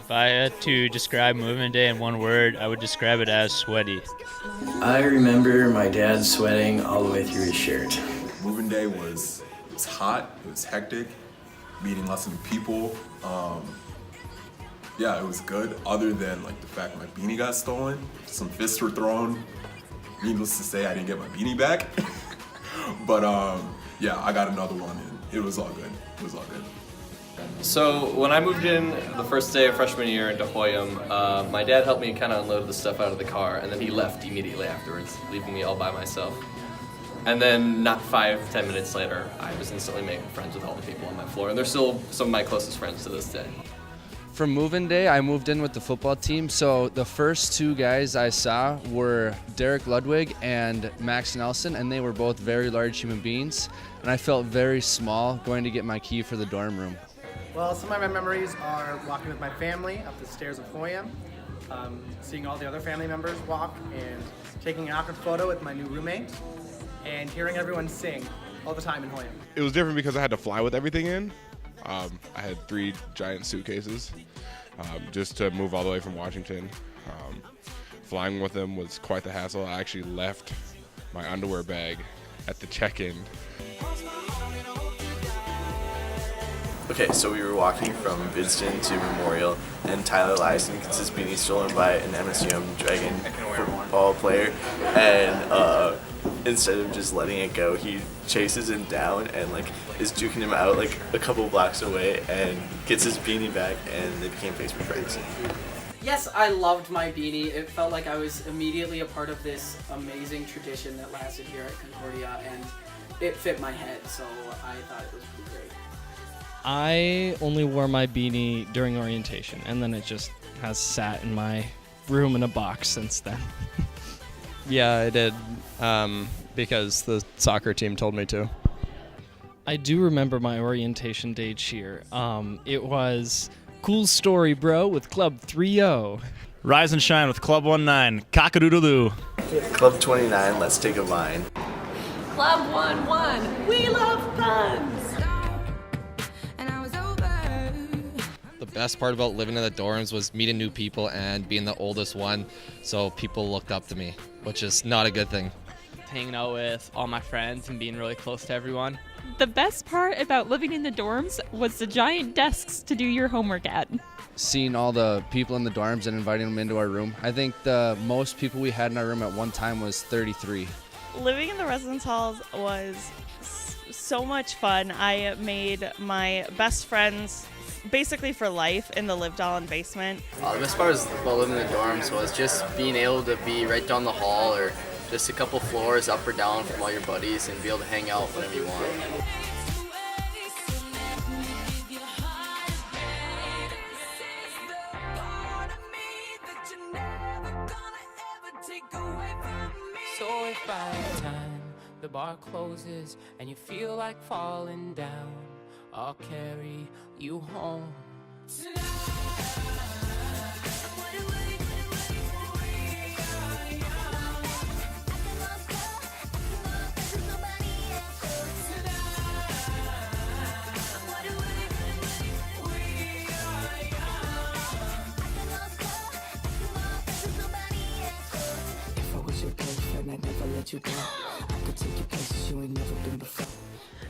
If I had to describe moving day in one word, I would describe it as sweaty. I remember my dad sweating all the way through his shirt. Moving day was hot, it was hectic, meeting lots of new people. Yeah, it was good, other than like the fact my beanie got stolen. Some fists were thrown. Needless to say, I didn't get my beanie back. But yeah, I got another one and it was all good. It was all good. So when I moved in the first day of freshman year into Hoyam, my dad helped me kind of unload the stuff out of the car, and then he left immediately afterwards, leaving me all by myself. And then not 5-10 minutes later, I was instantly making friends with all the people on my floor, and they're still some of my closest friends to this day. For move-in day, I moved in with the football team, so the first two guys I saw were Derek Ludwig and Max Nelson, and they were both very large human beings, and I felt very small going to get my key for the dorm room. Well, some of my memories are walking with my family up the stairs of Hoyam, seeing all the other family members walk, and taking an awkward photo with my new roommate, and hearing everyone sing all the time in Hoyam. It was different because I had to fly with everything in. I had 3 giant suitcases just to move all the way from Washington. Flying with them was quite the hassle. I actually left my underwear bag at the check-in. Okay, so we were walking from Vidston to Memorial, and Tyler Lyson gets his beanie stolen by an MSUM Dragon football player, and instead of just letting it go, he chases him down and like is duking him out like a couple blocks away and gets his beanie back, and they became Facebook friends. Yes, I loved my beanie. It felt like I was immediately a part of this amazing tradition that lasted here at Concordia, and it fit my head, so I thought it was pretty great. I only wore my beanie during orientation, and then it just has sat in my room in a box since then. Yeah, I did, because the soccer team told me to. I do remember my orientation day cheer. It was "Cool Story, Bro" with Club 3-0. Rise and shine with Club 19, cock-a-doodle-doo. Club 29, let's take a vine. Club 11, we love puns. The best part about living in the dorms was meeting new people and being the oldest one, so people looked up to me, which is not a good thing. Hanging out with all my friends and being really close to everyone. The best part about living in the dorms was the giant desks to do your homework at. Seeing all the people in the dorms and inviting them into our room. I think the most people we had in our room at one time was 33. Living in the residence halls was so much fun. I made my best friends basically for life in the Live Doll and basement. The best part about living in the dorms was just being able to be right down the hall or just a couple floors up or down from all your buddies and be able to hang out whenever you want. So if by the time the bar closes and you feel like falling down, I'll carry you home.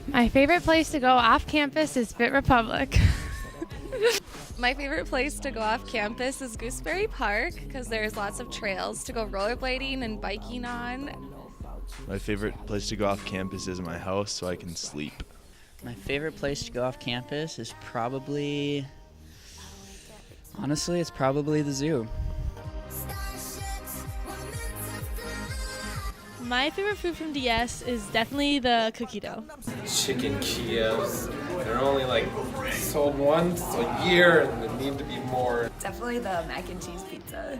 My favorite place to go off campus is Fit Republic. My favorite place to go off campus is Gooseberry Park because there's lots of trails to go rollerblading and biking on. My favorite place to go off campus is my house so I can sleep. My favorite place to go off campus is probably, honestly, it's probably the zoo. My favorite food from DS is definitely the cookie dough. Chicken Kievs. They're only like sold once a year and there need to be more. Definitely the mac and cheese pizza.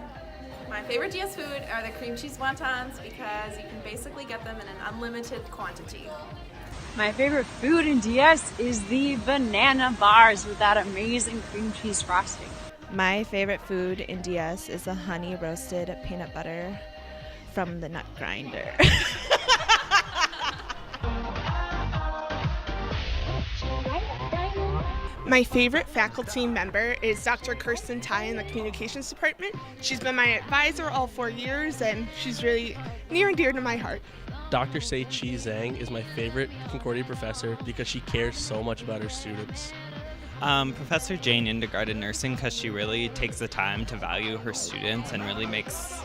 My favorite DS food are the cream cheese wontons because you can basically get them in an unlimited quantity. My favorite food in DS is the banana bars with that amazing cream cheese frosting. My favorite food in DS is the honey roasted peanut butter from the nut grinder. My favorite faculty member is Dr. Kirsten Ty in the Communications Department. She's been my advisor all 4 years, and she's really near and dear to my heart. Dr. Sei Chi Zhang is my favorite Concordia professor because she cares so much about her students. Professor Jane Indegaard in nursing because she really takes the time to value her students and really makes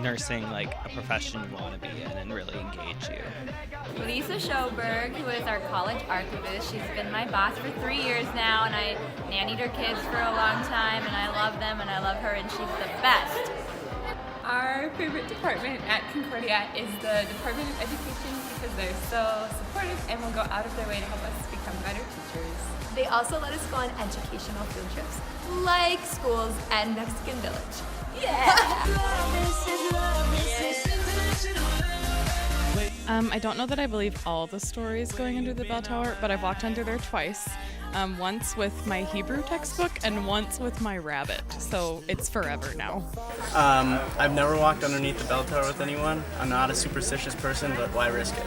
nursing like a profession you want to be in and really engage you. Lisa Schoberg, who is our college archivist. She's been my boss for 3 years now, and I nannied her kids for a long time, and I love them, and I love her, and she's the best. Our favorite department at Concordia is the Department of Education because they're so supportive and will go out of their way to help us become better teachers. They also let us go on educational field trips, like schools and Mexican Village. I don't know that I believe all the stories going under the bell tower, but I've walked under there twice. Once with my Hebrew textbook and once with my rabbit, so it's forever now. I've never walked underneath the bell tower with anyone. I'm not a superstitious person, but why risk it?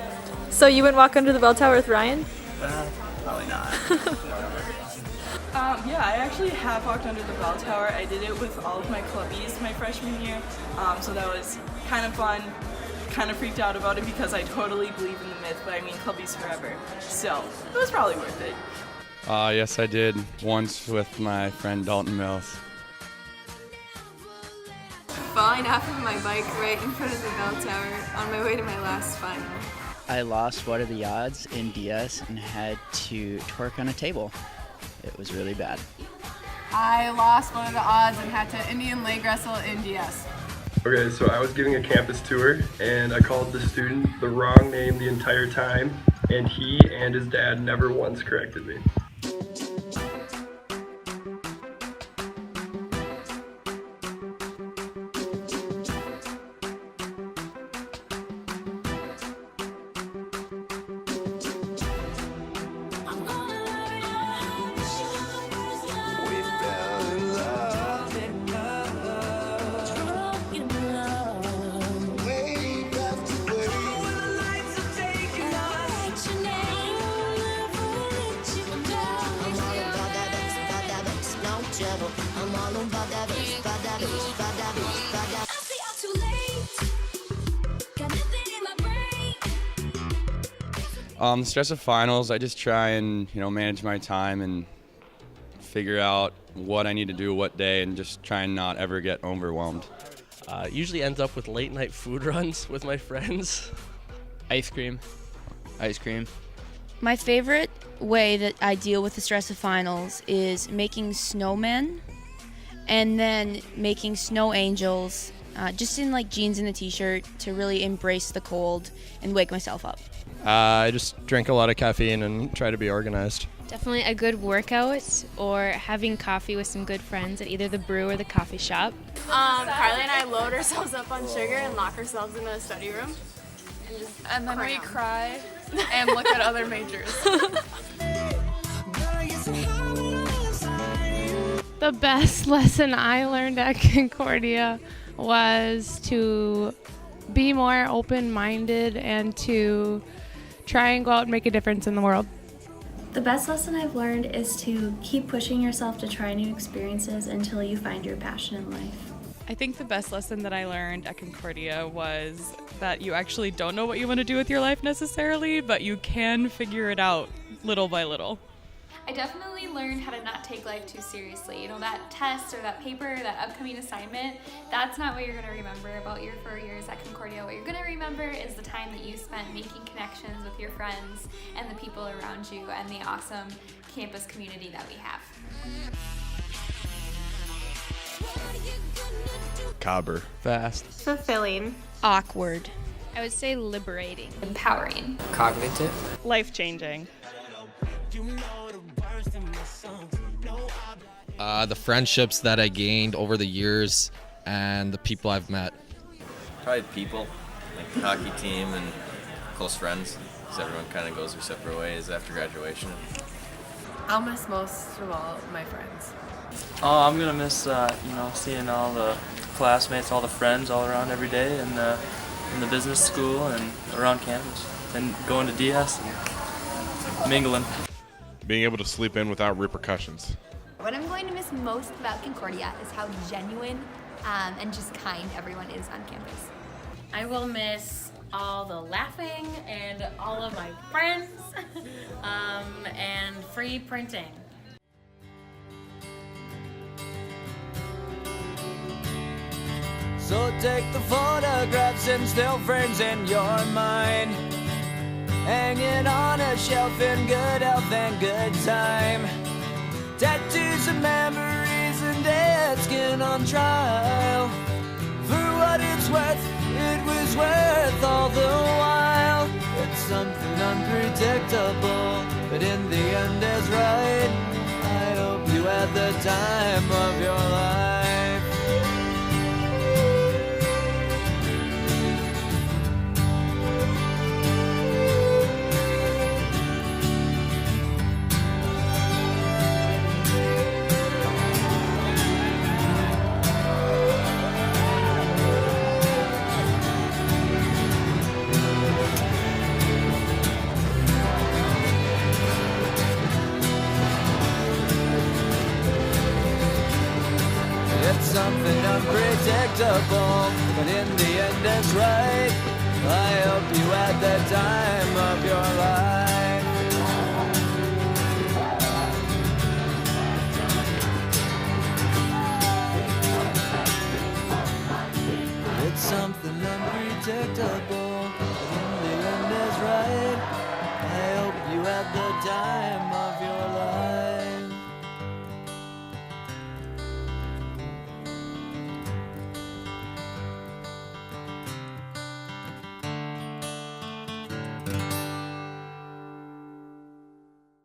So you wouldn't walk under the bell tower with Ryan? Probably not. Yeah, I actually have walked under the bell tower. I did it with all of my clubbies my freshman year, so that was kind of fun. Kind of freaked out about it because I totally believe in the myth, but I mean clubbies forever. So it was probably worth it. Yes, I did once with my friend Dalton Mills. Falling off of my bike right in front of the bell tower on my way to my last final. I lost What Are the Odds in DS and had to twerk on a table. It was really bad. I lost One of the Odds and had to Indian leg wrestle in DS. Okay, so I was giving a campus tour and I called the student the wrong name the entire time, and he and his dad never once corrected me. The stress of finals, I just try and manage my time and figure out what I need to do what day and just try and not ever get overwhelmed. Usually ends up with late night food runs with my friends. Ice cream. Ice cream. My favorite way that I deal with the stress of finals is making snowmen and then making snow angels just in like jeans and a t-shirt to really embrace the cold and wake myself up. I just drink a lot of caffeine and try to be organized. Definitely a good workout or having coffee with some good friends at either the brew or the coffee shop. Carly and I load ourselves up on sugar and lock ourselves in the study room. And then we cry and look at other majors. The best lesson I learned at Concordia was to be more open-minded and to try and go out and make a difference in the world. The best lesson I've learned is to keep pushing yourself to try new experiences until you find your passion in life. I think the best lesson that I learned at Concordia was that you actually don't know what you want to do with your life necessarily, but you can figure it out little by little. I definitely learned how to not take life too seriously. You know, that test or that paper, that upcoming assignment, that's not what you're gonna remember about your 4 years at Concordia. What you're gonna remember is the time that you spent making connections with your friends and the people around you and the awesome campus community that we have. Cobber. Fast. Fulfilling. Awkward. I would say liberating. Empowering. Cognitive. Life-changing. The friendships that I gained over the years and the people I've met. Probably people, like the hockey team and close friends, because everyone kind of goes their separate ways after graduation. I'll miss most of all my friends. Oh, I'm gonna miss seeing all the classmates, all the friends all around every day in the business school and around campus, and going to DS and mingling. being able to sleep in without repercussions. What I'm going to miss most about Concordia is how genuine and just kind everyone is on campus. I will miss all the laughing and all of my friends and free printing. So take the photographs and still frames in your mind, hanging on a shelf in good health and good time. Tattoos of memories and dead skin on trial. For what it's worth, it was worth all the while. It's something unpredictable, but in the end is right. I hope you had the time of your life. It's something unpredictable, but in the end it's right. I hope you had the time of your life. It's something unpredictable, but in the end it's right. I hope you had the time of